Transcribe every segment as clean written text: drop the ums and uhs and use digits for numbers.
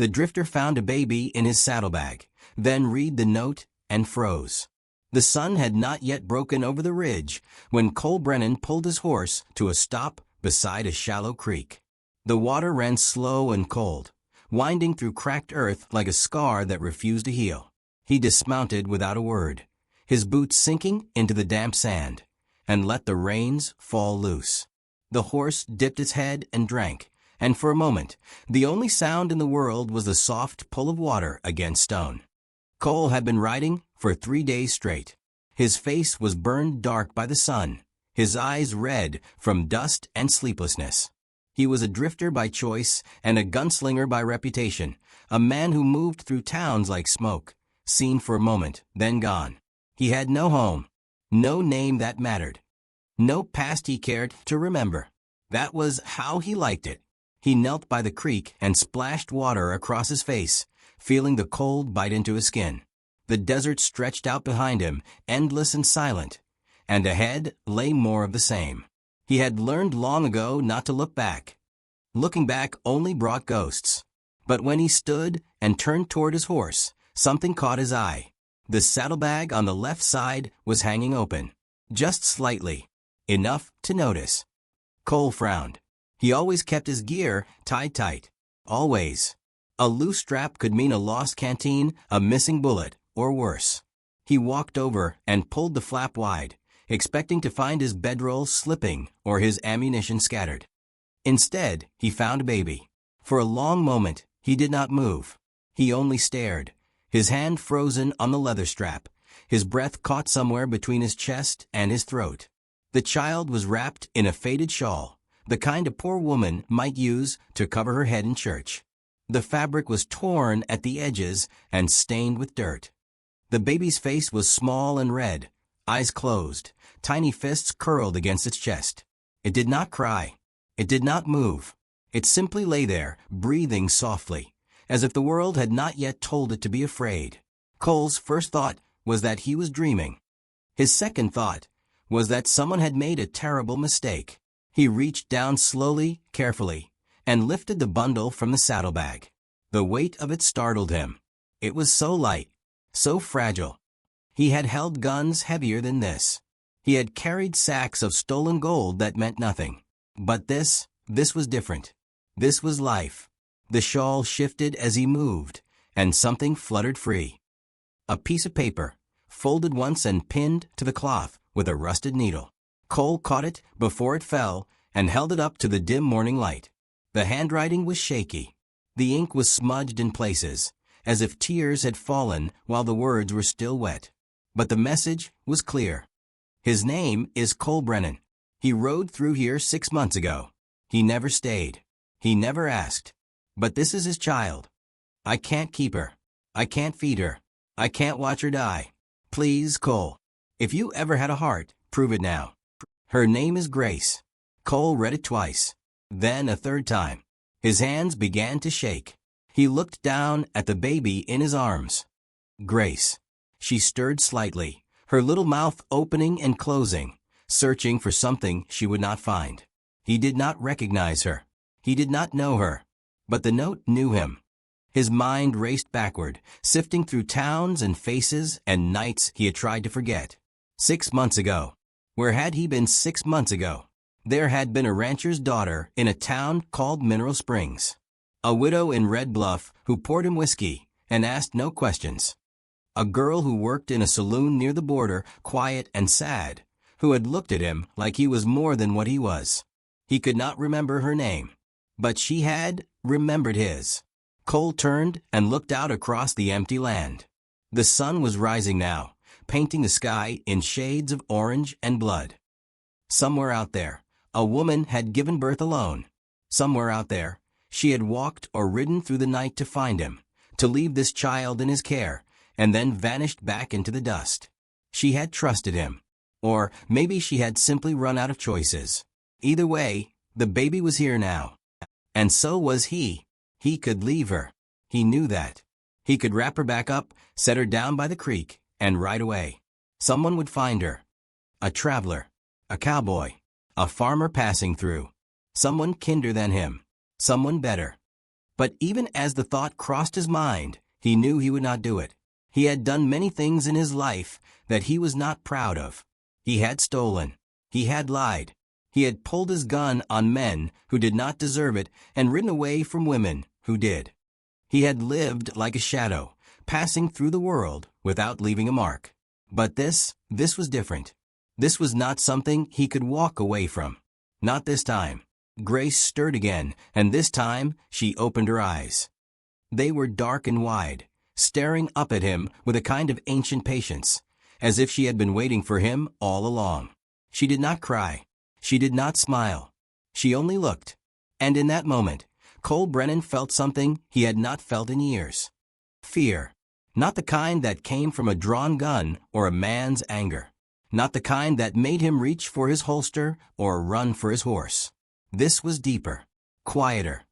The drifter found a baby in his saddlebag, then read the note and froze. The sun had not yet broken over the ridge when Cole Brennan pulled his horse to a stop beside a shallow creek. The water ran slow and cold, winding through cracked earth like a scar that refused to heal. He dismounted without a word, his boots sinking into the damp sand, and let the reins fall loose. The horse dipped its head and drank, and for a moment, the only sound in the world was the soft pull of water against stone. Cole had been riding for 3 days straight. His face was burned dark by the sun, his eyes red from dust and sleeplessness. He was a drifter by choice and a gunslinger by reputation, a man who moved through towns like smoke, seen for a moment, then gone. He had no home, no name that mattered, no past he cared to remember. That was how he liked it. He knelt by the creek and splashed water across his face, feeling the cold bite into his skin. The desert stretched out behind him, endless and silent, and ahead lay more of the same. He had learned long ago not to look back. Looking back only brought ghosts. But when he stood and turned toward his horse, something caught his eye. The saddlebag on the left side was hanging open, just slightly, enough to notice. Cole frowned. He always kept his gear tied tight. Always. A loose strap could mean a lost canteen, a missing bullet, or worse. He walked over and pulled the flap wide, expecting to find his bedroll slipping or his ammunition scattered. Instead, he found a baby. For a long moment, he did not move. He only stared, his hand frozen on the leather strap, his breath caught somewhere between his chest and his throat. The child was wrapped in a faded shawl, the kind a poor woman might use to cover her head in church. The fabric was torn at the edges and stained with dirt. The baby's face was small and red, eyes closed, tiny fists curled against its chest. It did not cry. It did not move. It simply lay there, breathing softly, as if the world had not yet told it to be afraid. Cole's first thought was that he was dreaming. His second thought was that someone had made a terrible mistake. He reached down slowly, carefully, and lifted the bundle from the saddlebag. The weight of it startled him. It was so light, so fragile. He had held guns heavier than this. He had carried sacks of stolen gold that meant nothing. But this was different. This was life. The shawl shifted as he moved, and something fluttered free. A piece of paper, folded once and pinned to the cloth with a rusted needle. Cole caught it before it fell and held it up to the dim morning light. The handwriting was shaky. The ink was smudged in places, as if tears had fallen while the words were still wet. But the message was clear. His name is Cole Brennan. He rode through here 6 months ago. He never stayed. He never asked. But this is his child. I can't keep her. I can't feed her. I can't watch her die. Please, Cole. If you ever had a heart, prove it now. Her name is Grace. Cole read it twice, then a third time. His hands began to shake. He looked down at the baby in his arms. Grace. She stirred slightly, her little mouth opening and closing, searching for something she would not find. He did not recognize her. He did not know her. But the note knew him. His mind raced backward, sifting through towns and faces and nights he had tried to forget. 6 months ago. Where had he been 6 months ago? There had been a rancher's daughter in a town called Mineral Springs. A widow in Red Bluff who poured him whiskey and asked no questions. A girl who worked in a saloon near the border, quiet and sad, who had looked at him like he was more than what he was. He could not remember her name, but she had remembered his. Cole turned and looked out across the empty land. The sun was rising now, painting the sky in shades of orange and blood. Somewhere out there, a woman had given birth alone. Somewhere out there, she had walked or ridden through the night to find him, to leave this child in his care, and then vanished back into the dust. She had trusted him. Or maybe she had simply run out of choices. Either way, the baby was here now. And so was he. He could leave her. He knew that. He could wrap her back up, set her down by the creek, and ride away. Someone would find her. A traveler. A cowboy. A farmer passing through. Someone kinder than him. Someone better. But even as the thought crossed his mind, he knew he would not do it. He had done many things in his life that he was not proud of. He had stolen. He had lied. He had pulled his gun on men who did not deserve it and ridden away from women who did. He had lived like a shadow, passing through the world without leaving a mark. But this was different. This was not something he could walk away from. Not this time. Grace stirred again, and this time she opened her eyes. They were dark and wide, staring up at him with a kind of ancient patience, as if she had been waiting for him all along. She did not cry. She did not smile. She only looked. And in that moment, Cole Brennan felt something he had not felt in years. Fear. Not the kind that came from a drawn gun or a man's anger. Not the kind that made him reach for his holster or run for his horse. This was deeper, quieter.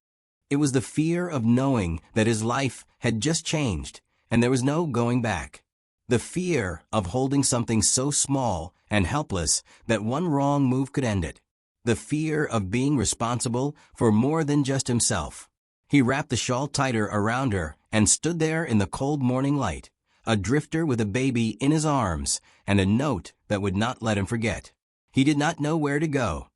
It was the fear of knowing that his life had just changed and there was no going back. The fear of holding something so small and helpless that one wrong move could end it. The fear of being responsible for more than just himself. He wrapped the shawl tighter around her and stood there in the cold morning light, a drifter with a baby in his arms and a note that would not let him forget. He did not know where to go.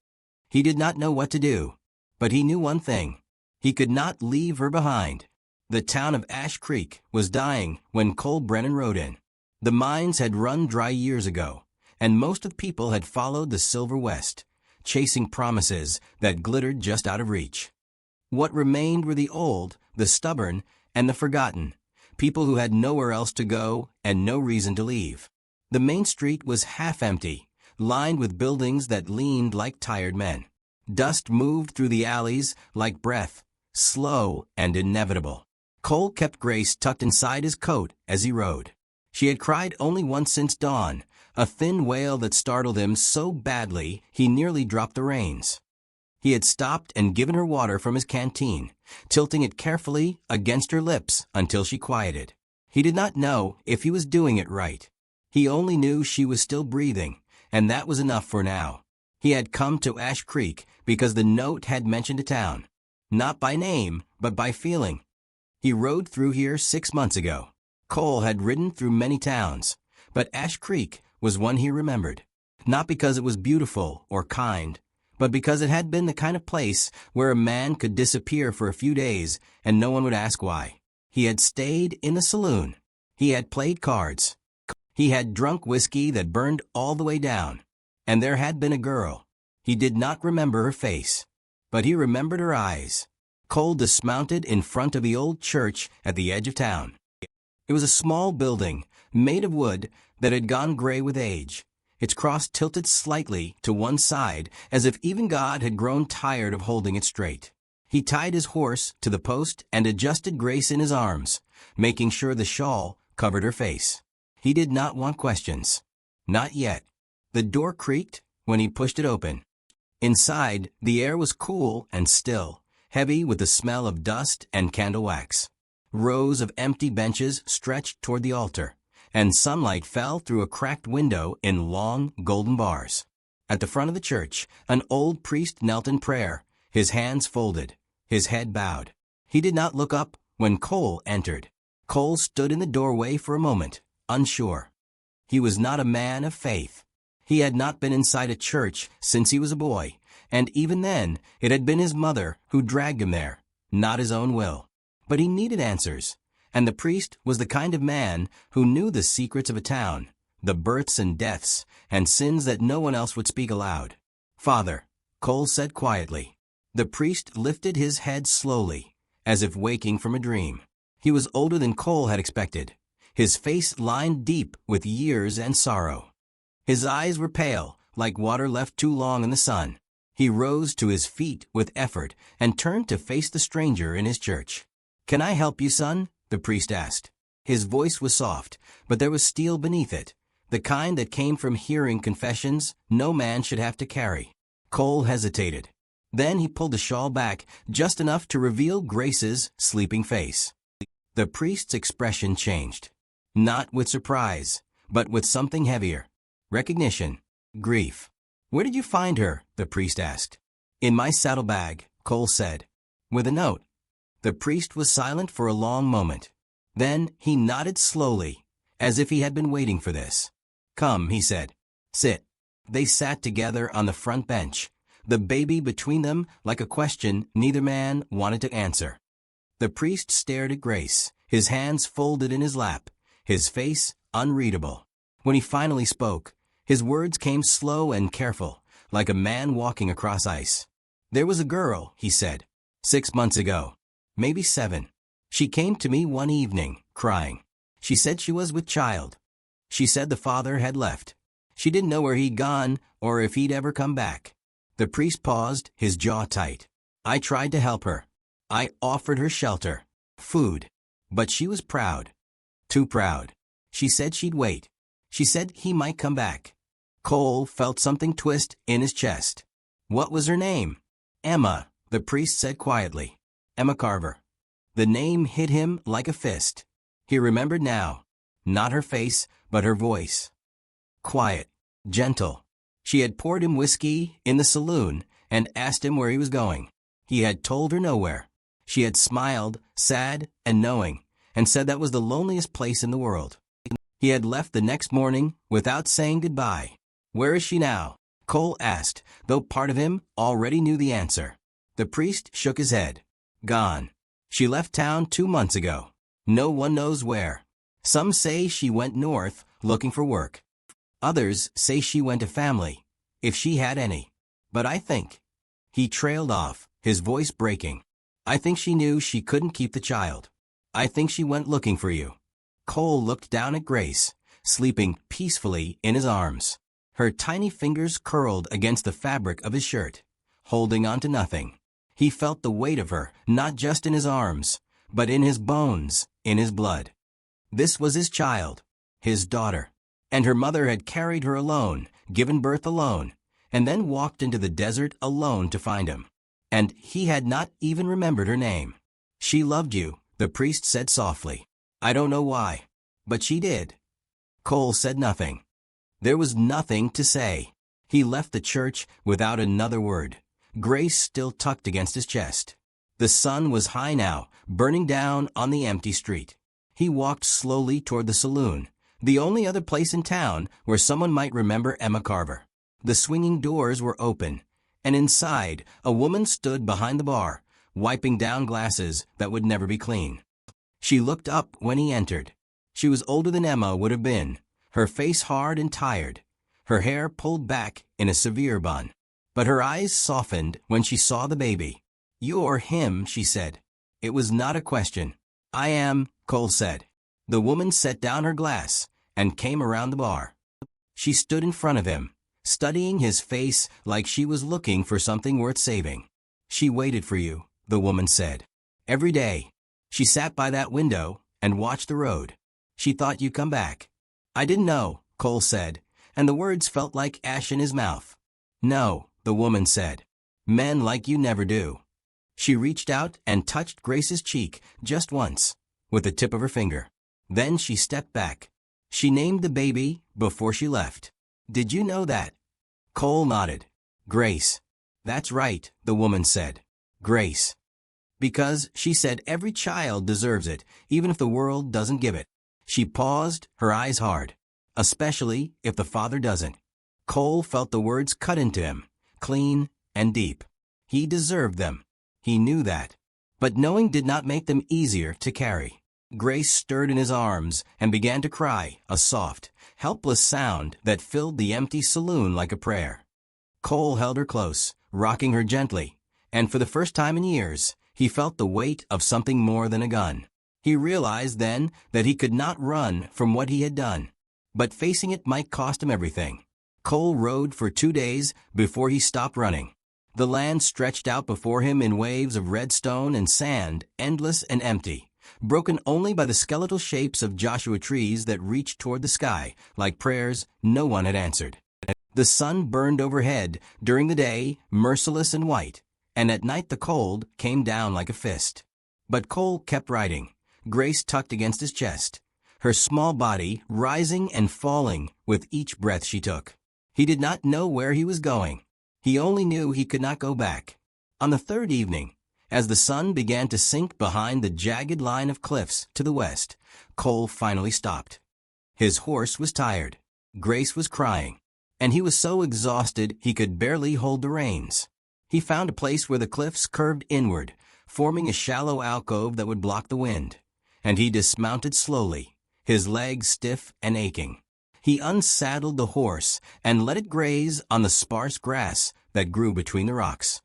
He did not know what to do. But he knew one thing. He could not leave her behind. The town of Ash Creek was dying when Cole Brennan rode in. The mines had run dry years ago, and most of the people had followed the Silver West, chasing promises that glittered just out of reach. What remained were the old, the stubborn, and the forgotten, people who had nowhere else to go and no reason to leave. The main street was half empty, lined with buildings that leaned like tired men. Dust moved through the alleys like breath, slow and inevitable. Cole kept Grace tucked inside his coat as he rode. She had cried only once since dawn, a thin wail that startled him so badly he nearly dropped the reins. He had stopped and given her water from his canteen, tilting it carefully against her lips until she quieted. He did not know if he was doing it right. He only knew she was still breathing, and that was enough for now. He had come to Ash Creek because the note had mentioned a town, not by name, but by feeling. He rode through here 6 months ago. Cole had ridden through many towns, but Ash Creek was one he remembered, not because it was beautiful or kind, but because it had been the kind of place where a man could disappear for a few days and no one would ask why. He had stayed in the saloon. He had played cards. He had drunk whiskey that burned all the way down. And there had been a girl. He did not remember her face, but he remembered her eyes. Cole dismounted in front of the old church at the edge of town. It was a small building, made of wood, that had gone gray with age. Its cross tilted slightly to one side, as if even God had grown tired of holding it straight. He tied his horse to the post and adjusted Grace in his arms, making sure the shawl covered her face. He did not want questions. Not yet. The door creaked when he pushed it open. Inside, the air was cool and still, heavy with the smell of dust and candle wax. Rows of empty benches stretched toward the altar, and sunlight fell through a cracked window in long, golden bars. At the front of the church, an old priest knelt in prayer, his hands folded, his head bowed. He did not look up when Cole entered. Cole stood in the doorway for a moment, unsure. He was not a man of faith. He had not been inside a church since he was a boy, and even then it had been his mother who dragged him there, not his own will. But he needed answers, and the priest was the kind of man who knew the secrets of a town, the births and deaths, and sins that no one else would speak aloud. "Father," Cole said quietly. The priest lifted his head slowly, as if waking from a dream. He was older than Cole had expected, his face lined deep with years and sorrow. His eyes were pale, like water left too long in the sun. He rose to his feet with effort and turned to face the stranger in his church. "Can I help you, son?" the priest asked. His voice was soft, but there was steel beneath it, the kind that came from hearing confessions no man should have to carry. Cole hesitated. Then he pulled the shawl back just enough to reveal Grace's sleeping face. The priest's expression changed, not with surprise, but with something heavier. Recognition. Grief. "Where did you find her?" the priest asked. "In my saddlebag," Cole said. "With a note." The priest was silent for a long moment. Then he nodded slowly, as if he had been waiting for this. "Come," he said. "Sit." They sat together on the front bench, the baby between them like a question neither man wanted to answer. The priest stared at Grace, his hands folded in his lap, his face unreadable. When he finally spoke, his words came slow and careful, like a man walking across ice. "There was a girl," he said, 6 months ago, maybe 7. She came to me one evening, crying. She said she was with child. She said the father had left. She didn't know where he'd gone or if he'd ever come back." The priest paused, his jaw tight. "I tried to help her. I offered her shelter, food. But she was proud. Too proud. She said she'd wait. She said he might come back." Cole felt something twist in his chest. "What was her name?" "Emma," the priest said quietly. "Emma Carver." The name hit him like a fist. He remembered now. Not her face, but her voice. Quiet, gentle. She had poured him whiskey in the saloon and asked him where he was going. He had told her nowhere. She had smiled, sad and knowing, and said that was the loneliest place in the world. He had left the next morning without saying goodbye. "Where is she now?" Cole asked, though part of him already knew the answer. The priest shook his head. "Gone. She left town 2 months ago. No one knows where. Some say she went north looking for work. Others say she went to family, if she had any. But I think—" He trailed off, his voice breaking. "I think she knew she couldn't keep the child. I think she went looking for you." Cole looked down at Grace, sleeping peacefully in his arms. Her tiny fingers curled against the fabric of his shirt, holding on to nothing. He felt the weight of her, not just in his arms, but in his bones, in his blood. This was his child, his daughter. And her mother had carried her alone, given birth alone, and then walked into the desert alone to find him. And he had not even remembered her name. "She loved you," the priest said softly. "I don't know why, but she did." Cole said nothing. There was nothing to say. He left the church without another word, Grace still tucked against his chest. The sun was high now, burning down on the empty street. He walked slowly toward the saloon, the only other place in town where someone might remember Emma Carver. The swinging doors were open, and inside a woman stood behind the bar, wiping down glasses that would never be clean. She looked up when he entered. She was older than Emma would have been, her face hard and tired, her hair pulled back in a severe bun. But her eyes softened when she saw the baby. "You're him," she said. It was not a question. "I am," Cole said. The woman set down her glass and came around the bar. She stood in front of him, studying his face like she was looking for something worth saving. "She waited for you," the woman said. "Every day. She sat by that window and watched the road. She thought you'd come back." "I didn't know," Cole said, and the words felt like ash in his mouth. "No," the woman said. "Men like you never do." She reached out and touched Grace's cheek just once, with the tip of her finger. Then she stepped back. "She named the baby before she left. Did you know that?" Cole nodded. "Grace." "That's right," the woman said. "Grace. Because she said every child deserves it, even if the world doesn't give it." She paused, her eyes hard. "Especially if the father doesn't." Cole felt the words cut into him, clean and deep. He deserved them. He knew that. But knowing did not make them easier to carry. Grace stirred in his arms and began to cry, a soft, helpless sound that filled the empty saloon like a prayer. Cole held her close, rocking her gently, and for the first time in years, he felt the weight of something more than a gun. He realized then that he could not run from what he had done, but facing it might cost him everything. Cole rode for 2 days before he stopped running. The land stretched out before him in waves of red stone and sand, endless and empty, broken only by the skeletal shapes of Joshua trees that reached toward the sky, like prayers no one had answered. The sun burned overhead during the day, merciless and white, and at night the cold came down like a fist. But Cole kept riding, Grace tucked against his chest, her small body rising and falling with each breath she took. He did not know where he was going. He only knew he could not go back. On the 3rd evening, As the sun began to sink behind the jagged line of cliffs to the west, Cole finally stopped. His horse was tired. Grace was crying, and he was so exhausted he could barely hold the reins. He found a place where the cliffs curved inward, forming a shallow alcove that would block the wind, and he dismounted slowly, his legs stiff and aching. He unsaddled the horse and let it graze on the sparse grass that grew between the rocks.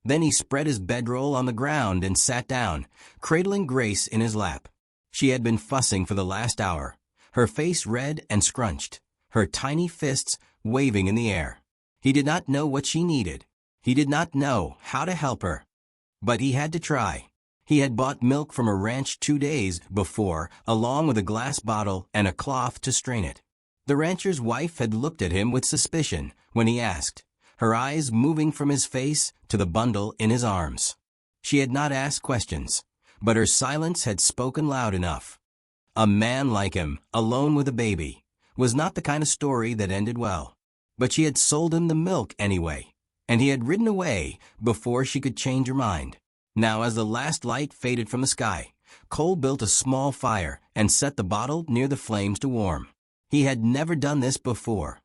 Then he spread his bedroll on the ground and sat down, cradling Grace in his lap. She had been fussing for the last hour, her face red and scrunched, her tiny fists waving in the air. He did not know what she needed. He did not know how to help her. But he had to try. He had bought milk from a ranch 2 days before, along with a glass bottle and a cloth to strain it. The rancher's wife had looked at him with suspicion when he asked, her eyes moving from his face to the bundle in his arms. She had not asked questions, but her silence had spoken loud enough. A man like him, alone with a baby, was not the kind of story that ended well. But she had sold him the milk anyway, and he had ridden away before she could change her mind. Now, as the last light faded from the sky, Cole built a small fire and set the bottle near the flames to warm. He had never done this before.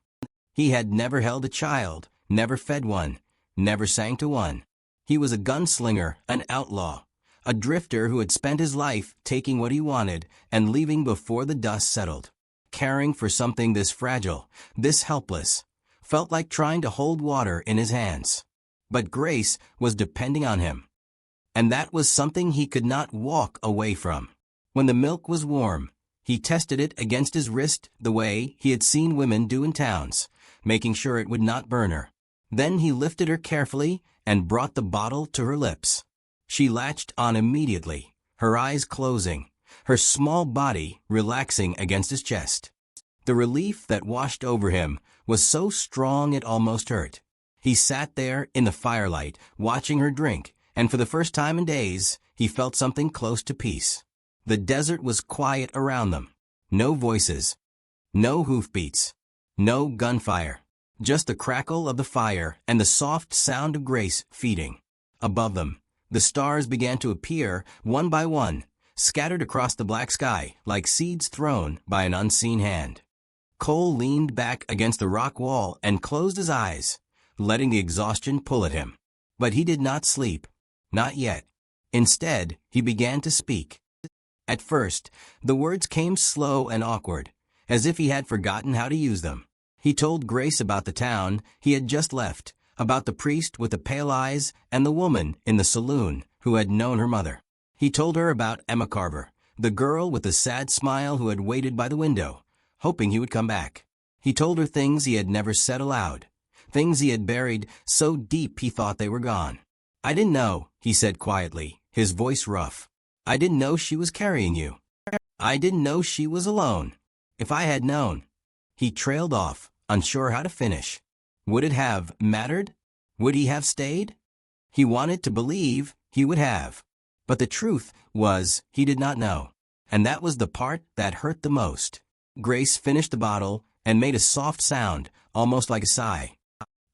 He had never held a child, never fed one, never sang to one. He was a gunslinger, an outlaw, a drifter who had spent his life taking what he wanted and leaving before the dust settled. Caring for something this fragile, this helpless, felt like trying to hold water in his hands. But Grace was depending on him, and that was something he could not walk away from. When the milk was warm, he tested it against his wrist the way he had seen women do in towns, making sure it would not burn her. Then he lifted her carefully and brought the bottle to her lips. She latched on immediately, her eyes closing, her small body relaxing against his chest. The relief that washed over him was so strong it almost hurt. He sat there in the firelight, watching her drink, and for the first time in days, he felt something close to peace. The desert was quiet around them. No voices, no hoofbeats, no gunfire, just the crackle of the fire and the soft sound of Grace feeding. Above them, the stars began to appear one by one, scattered across the black sky like seeds thrown by an unseen hand. Cole leaned back against the rock wall and closed his eyes, letting the exhaustion pull at him. But he did not sleep. Not yet. Instead, he began to speak. At first, the words came slow and awkward, as if he had forgotten how to use them. He told Grace about the town he had just left, about the priest with the pale eyes and the woman in the saloon who had known her mother. He told her about Emma Carver, the girl with the sad smile who had waited by the window, hoping he would come back. He told her things he had never said aloud, things he had buried so deep he thought they were gone. "I didn't know," he said quietly, his voice rough. "I didn't know she was carrying you. I didn't know she was alone. If I had known." He trailed off, unsure how to finish. Would it have mattered? Would he have stayed? He wanted to believe he would have. But the truth was he did not know. And that was the part that hurt the most. Grace finished the bottle and made a soft sound, almost like a sigh.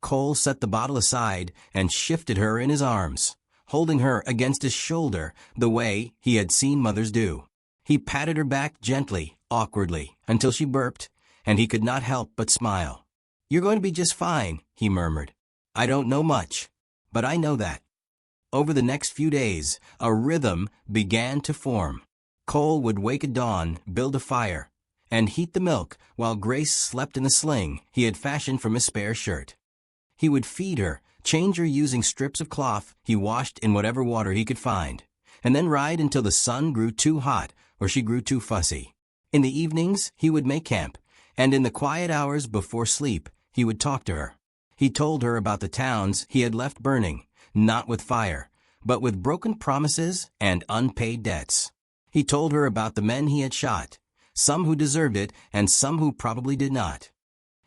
Cole set the bottle aside and shifted her in his arms, holding her against his shoulder the way he had seen mothers do. He patted her back gently, awkwardly, until she burped, and he could not help but smile. "You're going to be just fine," he murmured. "I don't know much, but I know that." Over the next few days, a rhythm began to form. Cole would wake at dawn, build a fire, and heat the milk while Grace slept in the sling he had fashioned from his spare shirt. He would feed her, change her using strips of cloth he washed in whatever water he could find, and then ride until the sun grew too hot or she grew too fussy. In the evenings, he would make camp, and in the quiet hours before sleep, he would talk to her. He told her about the towns he had left burning, not with fire, but with broken promises and unpaid debts. He told her about the men he had shot, some who deserved it and some who probably did not.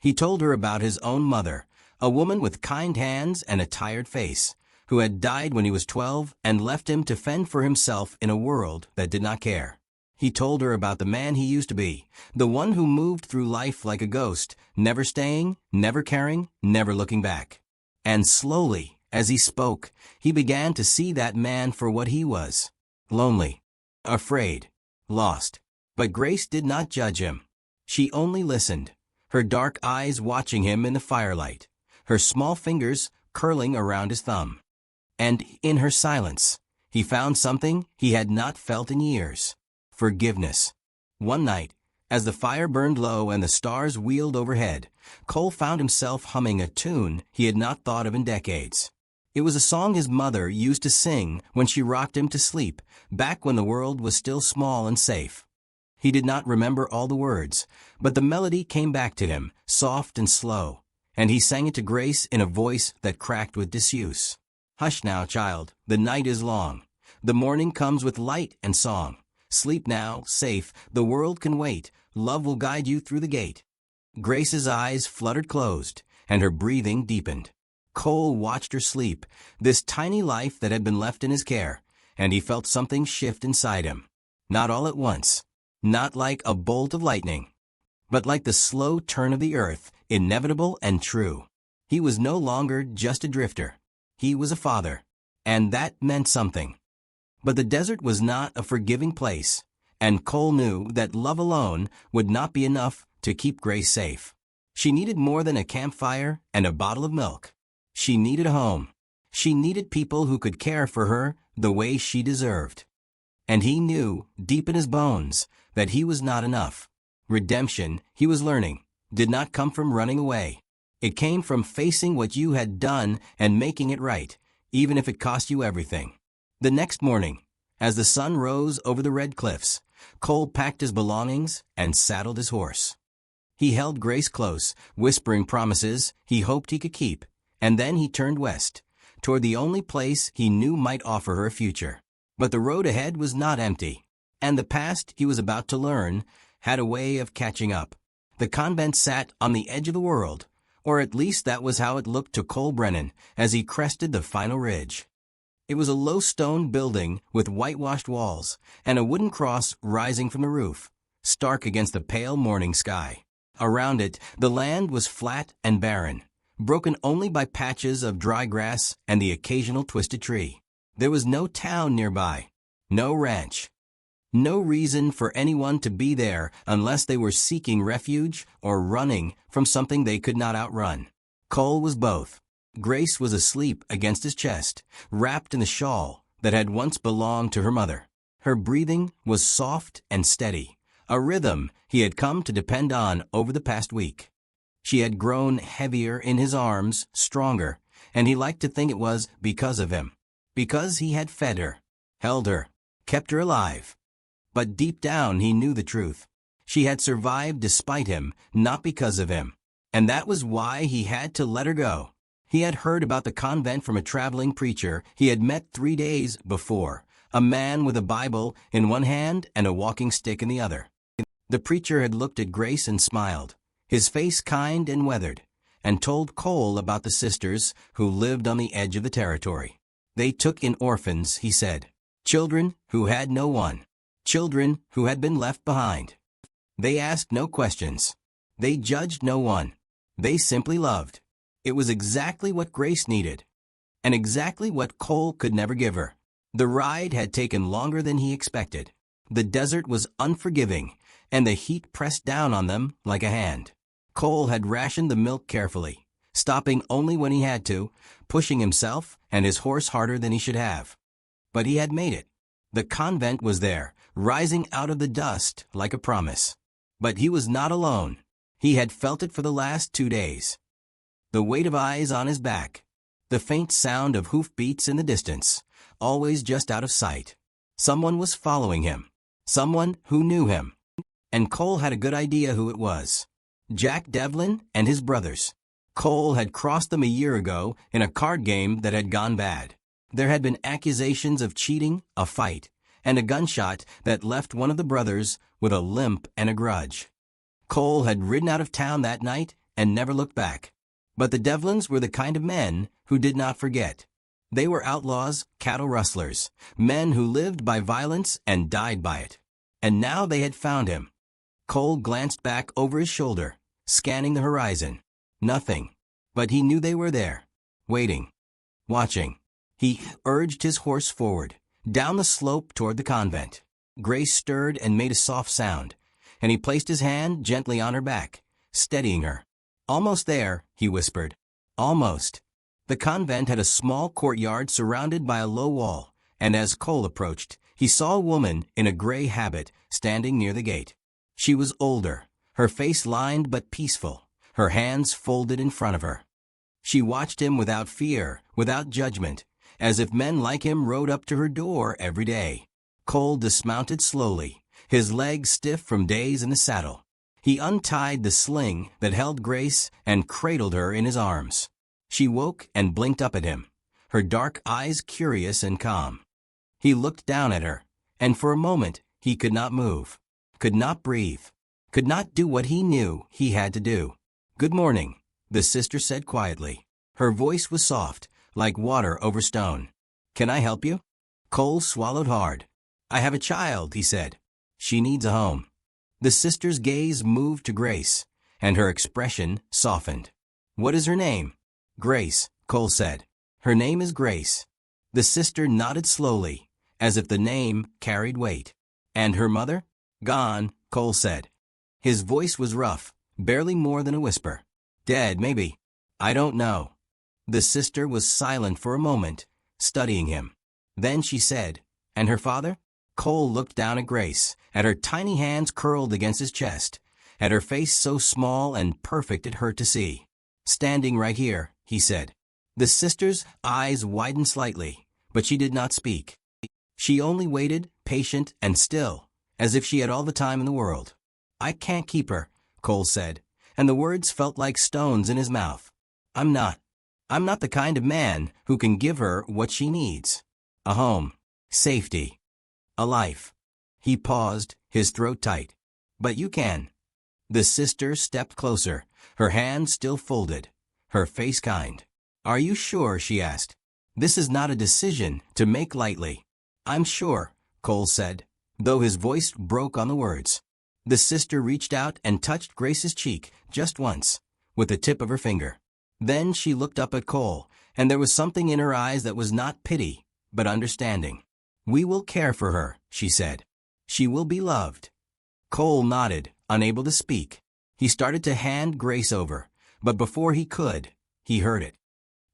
He told her about his own mother, a woman with kind hands and a tired face, who had died when he was 12 and left him to fend for himself in a world that did not care. He told her about the man he used to be, the one who moved through life like a ghost, never staying, never caring, never looking back. And slowly, As he spoke, he began to see that man for what he was. Lonely, afraid, lost. But Grace did not judge him. She only listened, her dark eyes watching him in the firelight, her small fingers curling around his thumb. And in her silence, he found something he had not felt in years: forgiveness. One night, as the fire burned low and the stars wheeled overhead, Cole found himself humming a tune he had not thought of in decades. It was a song his mother used to sing when she rocked him to sleep, back when the world was still small and safe. He did not remember all the words, but the melody came back to him, soft and slow, and he sang it to Grace in a voice that cracked with disuse. "Hush now, child, the night is long. The morning comes with light and song. Sleep now, safe, the world can wait. Love will guide you through the gate." Grace's eyes fluttered closed, and her breathing deepened. Cole watched her sleep, this tiny life that had been left in his care, and he felt something shift inside him. Not all at once, not like a bolt of lightning, but like the slow turn of the earth, inevitable and true. He was no longer just a drifter. He was a father, and that meant something. But the desert was not a forgiving place, and Cole knew that love alone would not be enough to keep Grace safe. She needed more than a campfire and a bottle of milk. She needed a home. She needed people who could care for her the way she deserved. And he knew, deep in his bones, that he was not enough. Redemption, he was learning, did not come from running away. It came from facing what you had done and making it right, even if it cost you everything. The next morning, as the sun rose over the red cliffs, Cole packed his belongings and saddled his horse. He held Grace close, whispering promises he hoped he could keep, and then he turned west, toward the only place he knew might offer her a future. But the road ahead was not empty, and the past he was about to learn had a way of catching up. The convent sat on the edge of the world, or at least that was how it looked to Cole Brennan as he crested the final ridge. It was a low stone building with whitewashed walls and a wooden cross rising from the roof, stark against the pale morning sky. Around it, the land was flat and barren, broken only by patches of dry grass and the occasional twisted tree. There was no town nearby, no ranch, no reason for anyone to be there unless they were seeking refuge or running from something they could not outrun. Cole was both. Grace was asleep against his chest, wrapped in the shawl that had once belonged to her mother. Her breathing was soft and steady, a rhythm he had come to depend on over the past week. She had grown heavier in his arms, stronger, and he liked to think it was because of him. Because he had fed her, held her, kept her alive. But deep down he knew the truth. She had survived despite him, not because of him. And that was why he had to let her go. He had heard about the convent from a traveling preacher he had met 3 days before, a man with a Bible in one hand and a walking stick in the other. The preacher had looked at Grace and smiled, his face kind and weathered, and told Cole about the sisters who lived on the edge of the territory. They took in orphans, he said, children who had no one, children who had been left behind. They asked no questions. They judged no one. They simply loved. It was exactly what Grace needed, and exactly what Cole could never give her. The ride had taken longer than he expected. The desert was unforgiving, and the heat pressed down on them like a hand. Cole had rationed the milk carefully, stopping only when he had to, pushing himself and his horse harder than he should have. But he had made it. The convent was there, rising out of the dust like a promise. But he was not alone. He had felt it for the last 2 days. The weight of eyes on his back, the faint sound of hoofbeats in the distance, always just out of sight. Someone was following him, someone who knew him. And Cole had a good idea who it was. Jack Devlin and his brothers. Cole had crossed them a year ago in a card game that had gone bad. There had been accusations of cheating, a fight, and a gunshot that left one of the brothers with a limp and a grudge. Cole had ridden out of town that night and never looked back. But the Devlins were the kind of men who did not forget. They were outlaws, cattle rustlers, men who lived by violence and died by it. And now they had found him. Cole glanced back over his shoulder, scanning the horizon. Nothing. But he knew they were there, waiting. watching. He urged his horse forward, down the slope toward the convent. Grace stirred and made a soft sound, and he placed his hand gently on her back, steadying her. "Almost there," he whispered. "Almost." The convent had a small courtyard surrounded by a low wall, and as Cole approached, he saw a woman in a gray habit standing near the gate. She was older, her face lined but peaceful, her hands folded in front of her. She watched him without fear, without judgment, as if men like him rode up to her door every day. Cole dismounted slowly, his legs stiff from days in the saddle. He untied the sling that held Grace and cradled her in his arms. She woke and blinked up at him, her dark eyes curious and calm. He looked down at her, and for a moment he could not move, could not breathe, could not do what he knew he had to do. "Good morning," the sister said quietly. Her voice was soft, like water over stone. "Can I help you?" Cole swallowed hard. "I have a child," he said. "She needs a home." The sister's gaze moved to Grace, and her expression softened. "What is her name?" "Grace," Cole said. "Her name is Grace." The sister nodded slowly, as if the name carried weight. "And her mother?" "Gone," Cole said. His voice was rough, barely more than a whisper. "Dead, maybe. I don't know." The sister was silent for a moment, studying him. Then she said, "And her father?" Cole looked down at Grace, at her tiny hands curled against his chest, at her face so small and perfect it hurt to see. "Standing right here," he said. The sister's eyes widened slightly, but she did not speak. She only waited, patient and still, as if she had all the time in the world. "I can't keep her," Cole said, and the words felt like stones in his mouth. I'm not the kind of man who can give her what she needs. A home, safety, a life." He paused, his throat tight. "But you can." The sister stepped closer, her hands still folded, her face kind. "Are you sure?" she asked. "This is not a decision to make lightly." "I'm sure," Cole said, though his voice broke on the words. The sister reached out and touched Grace's cheek just once, with the tip of her finger. Then she looked up at Cole, and there was something in her eyes that was not pity, but understanding. "We will care for her," she said. "She will be loved." Cole nodded, unable to speak. He started to hand Grace over, but before he could, he heard it.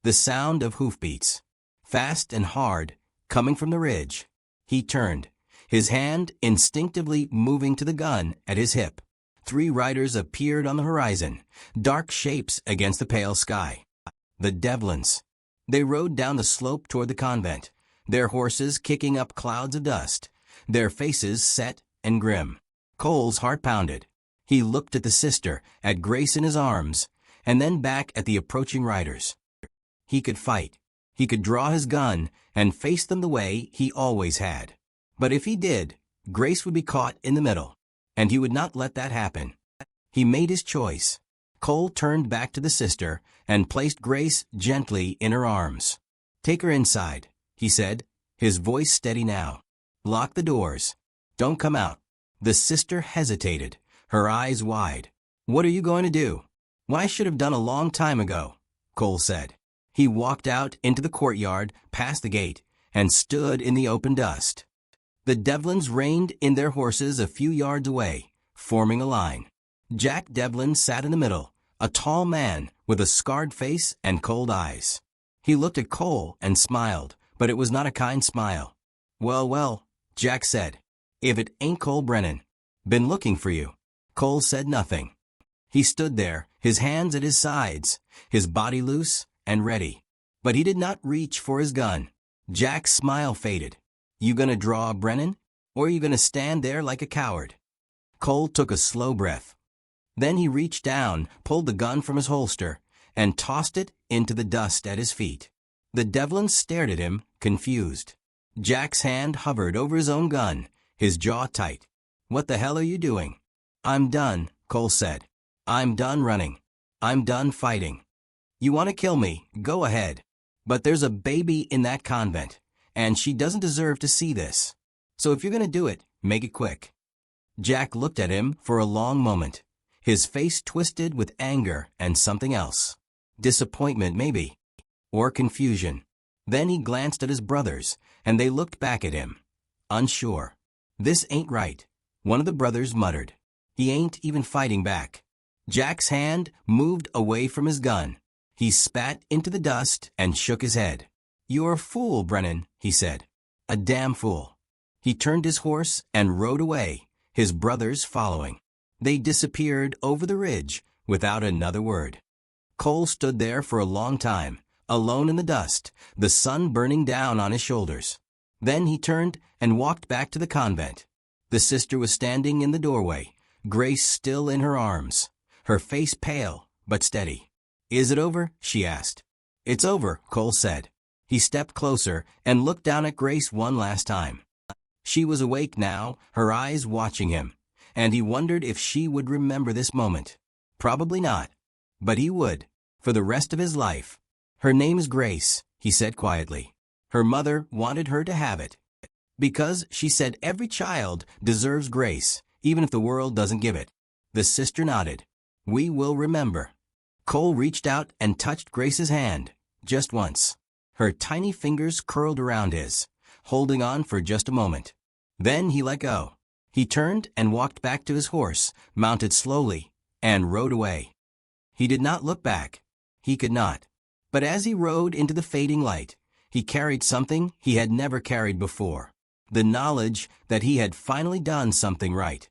The sound of hoofbeats, fast and hard, coming from the ridge. He turned, his hand instinctively moving to the gun at his hip. 3 riders appeared on the horizon, dark shapes against the pale sky. The Devlins. They rode down the slope toward the convent, their horses kicking up clouds of dust, their faces set and grim. Cole's heart pounded. He looked at the sister, at Grace in his arms, and then back at the approaching riders. He could fight. He could draw his gun and face them the way he always had. But if he did, Grace would be caught in the middle, and he would not let that happen. He made his choice. Cole turned back to the sister and placed Grace gently in her arms. "Take her inside," he said, his voice steady now. "Lock the doors. Don't come out." The sister hesitated, her eyes wide. "What are you going to do?" "Why, I should have done a long time ago," Cole said. He walked out into the courtyard, past the gate, and stood in the open dust. The Devlins reined in their horses a few yards away, forming a line. Jack Devlin sat in the middle, a tall man with a scarred face and cold eyes. He looked at Cole and smiled, but it was not a kind smile. "Well, well," Jack said, "if it ain't Cole Brennan. Been looking for you." Cole said nothing. He stood there, his hands at his sides, his body loose and ready. But he did not reach for his gun. Jack's smile faded. "You gonna draw, Brennan? Or are you gonna stand there like a coward?" Cole took a slow breath. Then he reached down, pulled the gun from his holster, and tossed it into the dust at his feet. The Devlins stared at him, confused. Jack's hand hovered over his own gun, his jaw tight. "What the hell are you doing?" "I'm done," Cole said. "I'm done running. I'm done fighting. You want to kill me, go ahead. But there's a baby in that convent, and she doesn't deserve to see this. So if you're going to do it, make it quick." Jack looked at him for a long moment, his face twisted with anger and something else. Disappointment, maybe. Or confusion. Then he glanced at his brothers, and they looked back at him, unsure. "This ain't right," one of the brothers muttered. "He ain't even fighting back." Jack's hand moved away from his gun. He spat into the dust and shook his head. "You're a fool, Brennan," he said. "A damn fool." He turned his horse and rode away, his brothers following. They disappeared over the ridge without another word. Cole stood there for a long time, alone in the dust, the sun burning down on his shoulders. Then he turned and walked back to the convent. The sister was standing in the doorway, Grace still in her arms, her face pale but steady. "Is it over?" she asked. "It's over," Cole said. He stepped closer and looked down at Grace one last time. She was awake now, her eyes watching him, and he wondered if she would remember this moment. Probably not. But he would, for the rest of his life. "Her name's Grace," he said quietly. "Her mother wanted her to have it. Because she said every child deserves grace, even if the world doesn't give it." The sister nodded. "We will remember." Cole reached out and touched Grace's hand, just once. Her tiny fingers curled around his, holding on for just a moment. Then he let go. He turned and walked back to his horse, mounted slowly, and rode away. He did not look back. He could not. But as he rode into the fading light, he carried something he had never carried before. The knowledge that he had finally done something right.